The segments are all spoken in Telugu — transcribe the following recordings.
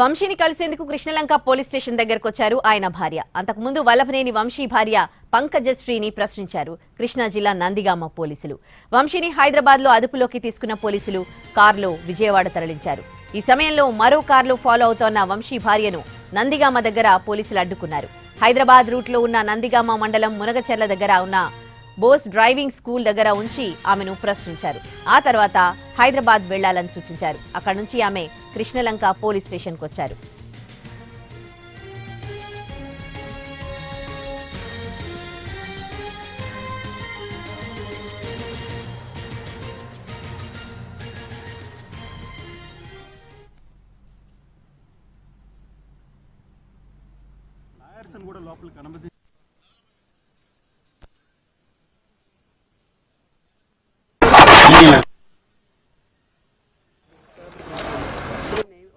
వంశీని కలిసేందుకు కృష్ణలంక పోలీస్ స్టేషన్ దగ్గరకు వచ్చారు ఆయన భార్య. అంతకుముందు వల్లభనేని వంశీ భార్య పంకజశ్రీని ప్రశ్నించారు కృష్ణా జిల్లా నందిగామ పోలీసులు. వంశీని హైదరాబాద్ లో అదుపులోకి తీసుకున్న పోలీసులు కారులో విజయవాడ తరలించారు. ఈ సమయంలో మరో కారులో ఫాలో అవుతోన్న వంశీ భార్యను నందిగామ దగ్గర పోలీసులు అడ్డుకున్నారు. హైదరాబాద్ రూట్ లో ఉన్న నందిగామ మండలం మునగచెర్ల దగ్గర ఉన్న బోస్ డ్రైవింగ్ స్కూల్ దగ్గర ఉంచి ఆమెను ప్రశ్నించారు. ఆ తర్వాత హైదరాబాద్ వెళ్లాలని సూచించారు. అక్కడి నుంచి ఆమె కృష్ణలంక పోలీస్ స్టేషన్కు వచ్చారు.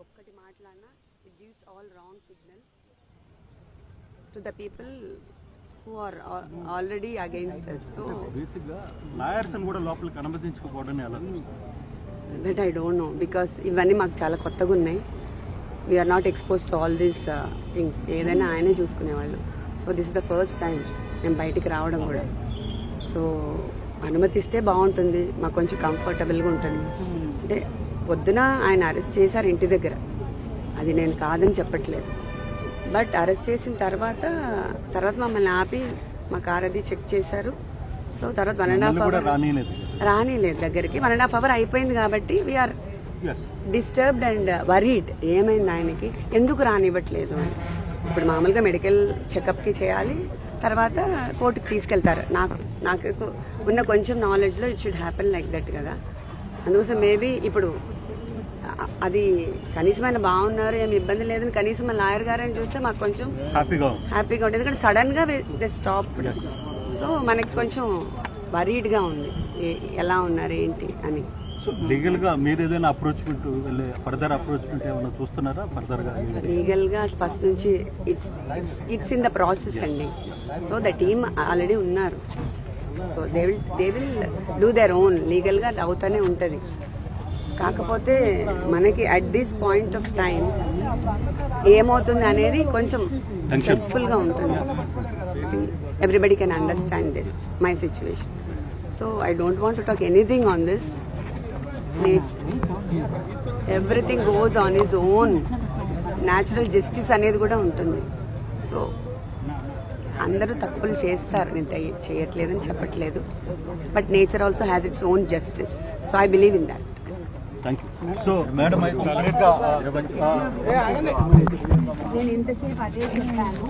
ఒక్కటి మాట్లాడినా it gives all wrong signals to the people who are already against us. So basically lawyers and kuda lopaliki అనుమతించుకోవడం ఎలా that I don't know because ఇవన్నీ మాకు చాలా కొత్తగా ఉన్నాయి. We are not exposed to all these things. ఏదైనా ఆయనే చూసుకునేవాళ్ళు. So this is the first time మేము బయటికి రావడం కూడా. సో అనుమతిస్తే బాగుంటుంది, మాకు కొంచెం కంఫర్టబుల్గా ఉంటుంది. అంటే పొద్దున ఆయన అరెస్ట్ చేశారు ఇంటి దగ్గర, అది నేను కాదని చెప్పట్లేదు. బట్ అరెస్ట్ చేసిన తర్వాత మమ్మల్ని ఆపి మా కార్ అది చెక్ చేశారు. సో తర్వాత 1.5 అవర్ రానిలేదు దగ్గరికి. 1.5 అవర్ అయిపోయింది కాబట్టి వీఆర్ డిస్టర్బ్డ్ అండ్ వరీడ్. ఏమైంది ఆయనకి, ఎందుకు రానివ్వట్లేదు అని. ఇప్పుడు మామూలుగా మెడికల్ చెకప్కి చేయాలి, తర్వాత కోర్టుకి తీసుకెళ్తారు. నాకు ఉన్న కొంచెం నాలెడ్జ్లో it should happen like that కదా. అందుకోసం మేబీ ఇప్పుడు అది కనీసం ఆయన బాగున్నారు, ఏమి ఇబ్బంది లేదని కనీసం మా లాయర్ గారని చూస్తే మాకు కొంచెం హ్యాపీగా ఉంటుంది. ఎందుకంటే సడన్ గా దే స్టాప్. సో మనకి కొంచెం వరీడ్గా ఉంది ఎలా ఉన్నారు ఏంటి అని. లీగల్ గా మీరు ఏదైనా అప్రోచ్మెంట్ ఫర్దర్ అప్రోచ్మెంట్ ఏమైనా చూస్తున్నారా? ఫర్దర్ గా లీగల్ గా ఫస్ట్ నుంచి ఇట్స్ ఇన్ ద ప్రాసెస్ అండి. సో ద టీమ్ ఆల్రెడీ ఉన్నారు. So they will do their own. Legal గా అవుతానే ఉంటది. కాకపోతే మనకి at this point of time ఏమవుతుంది అనేది కొంచెం స్ట్రెస్ఫుల్ గా ఉంటుంది. Everybody can understand this my situation. So I don't want to talk anything on this. Everything goes on his own. Natural justice అనేది కూడా ఉంటుంది. సో అందరూ తప్పులు చేస్తారు, నేను చేయట్లేదని చెప్పట్లేదు. But nature also has its own justice. So I believe in that. So madam నేను ఇంతసేపు అదే చెప్పాను.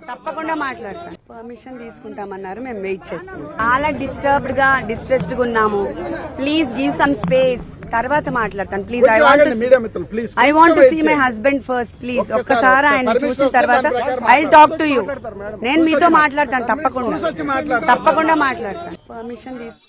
తప్పకుండా మాట్లాడతాను. పర్మిషన్ తీసుకుంటామన్నారు, మేము వెయిట్ చేస్తున్నాం. చాలా డిస్ట్రెస్డ్ గా ఉన్నాము. ప్లీజ్ గివ్ సమ్ స్పేస్, తర్వాత మాట్లాడతాను. Please I want to see my husband first. Please ఒక్కసారి ఆయన చూసిన తర్వాత ఐ టాక్ టు యూ. నేను మీతో మాట్లాడతాను, తప్పకుండా మాట్లాడతాను. పర్మిషన్ తీసుకు